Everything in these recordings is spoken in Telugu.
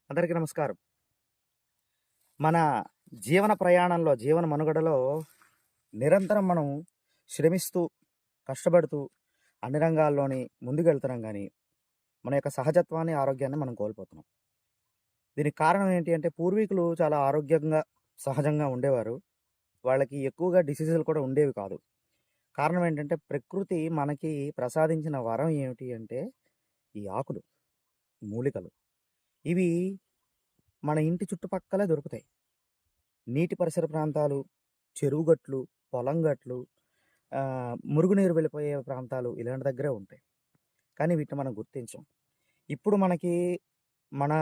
అందరికీ నమస్కారం. మన జీవన ప్రయాణంలో, జీవన మనుగడలో నిరంతరం మనం శ్రమిస్తూ, కష్టపడుతూ అన్ని రంగాల్లోని ముందుకెళ్తున్నాం గానీ, మన యొక్క సహజత్వాన్ని, ఆరోగ్యాన్ని మనం కోల్పోతున్నాం. దీనికి కారణం ఏంటి అంటే, పూర్వీకులు చాలా ఆరోగ్యంగా, సహజంగా ఉండేవారు. వాళ్ళకి ఎక్కువగా డిసీజులు కూడా ఉండేవి కాదు. కారణం ఏంటంటే, ప్రకృతి మనకి ప్రసాదించిన వరం ఏమిటి అంటే, ఈ ఆకులు, మూలికలు. ఇవి మన ఇంటి చుట్టుపక్కలే దొరుకుతాయి. నీటి పరిసర ప్రాంతాలు, చెరువు గట్లు, పొలం గట్లు, మురుగునీరు వెళ్ళిపోయే ప్రాంతాలు ఇలాంటి దగ్గరే ఉంటాయి. కానీ వీటిని మనం గుర్తించం. ఇప్పుడు మనకి మన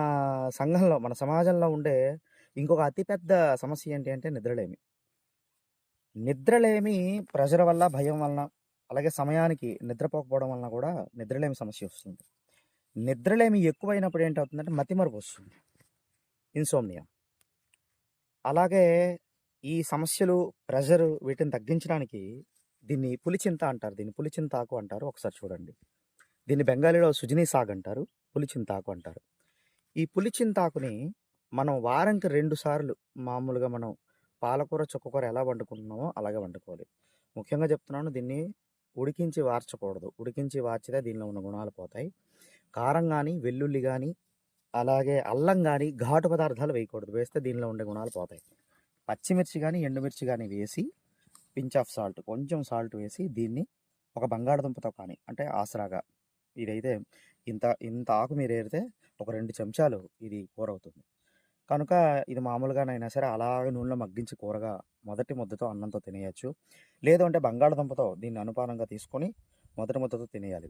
సంఘంలో, మన సమాజంలో ఉండే ఇంకొక అతిపెద్ద సమస్య ఏంటి అంటే నిద్రలేమి. నిద్రలేమి ప్రెషర్ వల్ల, భయం వలన, అలాగే సమయానికి నిద్రపోకపోవడం వలన కూడా నిద్రలేమి సమస్య వస్తుంది. నిద్రలేమి ఎక్కువైనప్పుడు ఏంటవుతుందంటే మతిమరుపు వస్తుంది. ఇన్సోమ్నియా. అలాగే ఈ సమస్యలు, ప్రెషరు వీటిని తగ్గించడానికి దీన్ని పులిచింత అంటారు. దీన్ని పులిచింతాకు అంటారు. ఒకసారి చూడండి. దీన్ని బెంగాలీలో సుజనీ సాగ్ అంటారు. పులిచింతాకు అంటారు. ఈ పులిచింతాకుని మనం వారానికి 2 సార్లు మామూలుగా మనం పాలకూర, చుక్కకూర ఎలా వండుకుంటున్నామో అలాగే వండుకోవాలి. ముఖ్యంగా చెప్తున్నాను, దీన్ని ఉడికించి వార్చకూడదు. ఉడికించి వార్చితే దీనిలో ఉన్న గుణాలు పోతాయి. కారం గానీ, వెల్లుల్లి గానీ, అలాగే అల్లం గానీ, ఘాటు పదార్థాలు వేయకూడదు. వేస్తే దీనిలో ఉండే గుణాలు పోతాయి. పచ్చిమిర్చి గానీ, ఎండుమిర్చి గానీ వేసి, పించ్ ఆఫ్ సాల్ట్, కొంచెం సాల్ట్ వేసి దీన్ని ఒక బంగాళదుంపతో కానీ, అంటే ఆసరాగా ఇదైతే ఇంత ఇంత ఆకు మీరేరితే ఒక 2 చెంచాలు ఇది కూర అవుతుంది. కనుక ఇది మామూలుగానైనా సరే అలాగే నూనెలో మగ్గించి కూరగా మొదటి ముద్దతో అన్నంతో తినేయొచ్చు. లేదు అంటే బంగాళదుంపతో దీన్ని అనుపానంగా తీసుకొని మొదటి ముద్దతో తినేయాలి.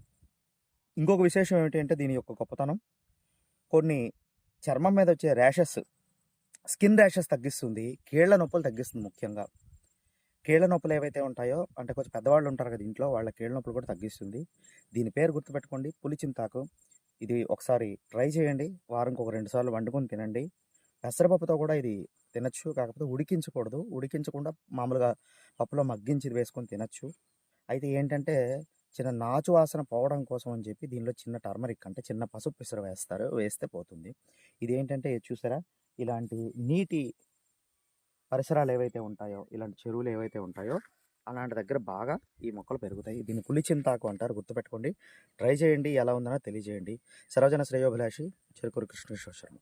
ఇంకొక విశేషం ఏమిటి అంటే దీని యొక్క గొప్పతనం, కొన్ని చర్మం మీద వచ్చే ర్యాషెస్, స్కిన్ ర్యాషెస్ తగ్గిస్తుంది. కీళ్ళ నొప్పులు తగ్గిస్తుంది ముఖ్యంగా. కీళ్ళ నొప్పులు ఏవైతే ఉంటాయో, అంటే కొంచెం పెద్దవాళ్ళు ఉంటారు కదా ఇంట్లో, వాళ్ళ కీళ్ళ నొప్పులు కూడా తగ్గిస్తుంది. దీని పేరు గుర్తుపెట్టుకోండి, పులిచింతాకు. ఇది ఒకసారి ట్రై చేయండి. వారానికి ఒక 2 సార్లు వండుకొని తినండి. పెసరపప్పుతో కూడా ఇది తినచ్చు. కాకపోతే ఉడికించకూడదు. ఉడికించకుండా మామూలుగా పప్పులో మగ్గించి వేసుకొని తినచ్చు. అయితే ఏంటంటే చిన్న నాచు వాసన పోవడం కోసం అని చెప్పి దీనిలో చిన్న టర్మరిక్, అంటే చిన్న పసుపు పిసరు వేస్తారు. వేస్తే పోతుంది. ఇదేంటంటే చూసారా, ఇలాంటి నీటి పరిసరాలు ఏవైతే ఉంటాయో, ఇలాంటి చెరువులు ఏవైతే ఉంటాయో అలాంటి దగ్గర బాగా ఈ మొక్కలు పెరుగుతాయి. దీన్ని పులిచింతాకు అంటారు. గుర్తుపెట్టుకోండి. ట్రై చేయండి. ఎలా ఉందనో తెలియజేయండి. సర్వజన శ్రేయోభిలాషి చెరుకూరు కృష్ణేశ్వర శర్మ.